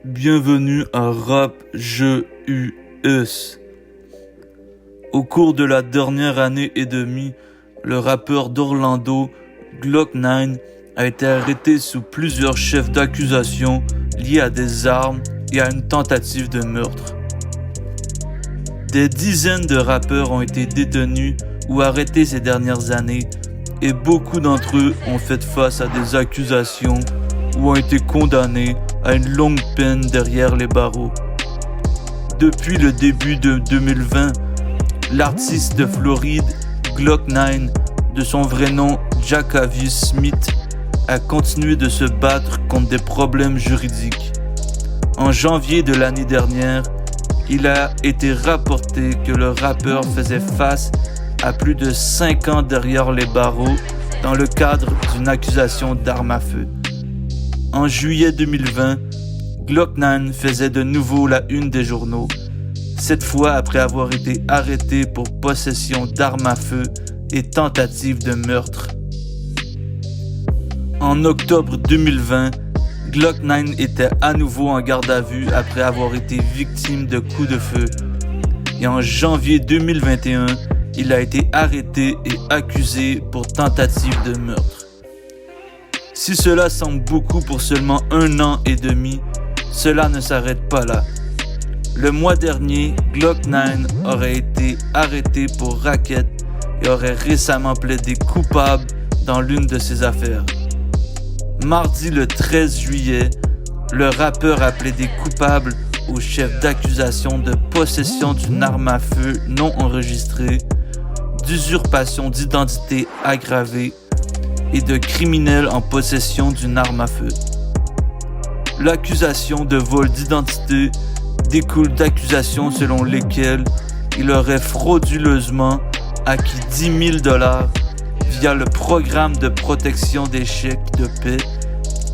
Bienvenue à Rap Jeux US. Au cours de la dernière année et demie, le rappeur d'Orlando, Glock-9, a été arrêté sous plusieurs chefs d'accusation liés à des armes et à une tentative de meurtre. Des dizaines de rappeurs ont été détenus ou arrêtés ces dernières années et beaucoup d'entre eux ont fait face à des accusations ou ont été condamnés à une longue peine derrière les barreaux. Depuis le début de 2020, l'artiste de Floride, Glock-9, de son vrai nom Jackavius Smith, a continué de se battre contre des problèmes juridiques. En janvier de l'année dernière, il a été rapporté que le rappeur faisait face à plus de 5 ans derrière les barreaux dans le cadre d'une accusation d'arme à feu. En juillet 2020, Glock-9 faisait de nouveau la une des journaux, cette fois après avoir été arrêté pour possession d'armes à feu et tentative de meurtre. En octobre 2020, Glock-9 était à nouveau en garde à vue après avoir été victime de coups de feu. Et en janvier 2021, il a été arrêté et accusé pour tentative de meurtre. Si cela semble beaucoup pour seulement 1 an et demi, cela ne s'arrête pas là. Le mois dernier, Glock-9 aurait été arrêté pour racket et aurait récemment plaidé coupable dans l'une de ses affaires. Mardi le 13 juillet, le rappeur a plaidé coupable au chef d'accusation de possession d'une arme à feu non enregistrée, d'usurpation d'identité aggravée et de criminel en possession d'une arme à feu. L'accusation de vol d'identité découle d'accusations selon lesquelles il aurait frauduleusement acquis $10 000 via le programme de protection des chèques de paie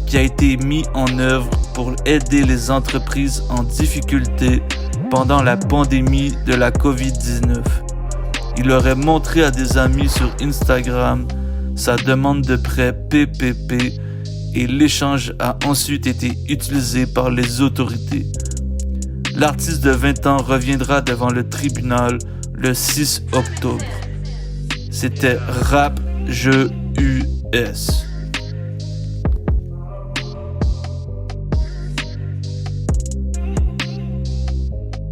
qui a été mis en œuvre pour aider les entreprises en difficulté pendant la pandémie de la COVID-19. Il aurait montré à des amis sur Instagram sa demande de prêt PPP et l'échange a ensuite été utilisé par les autorités. L'artiste de 20 ans reviendra devant le tribunal le 6 octobre. C'était Rap Jeux US.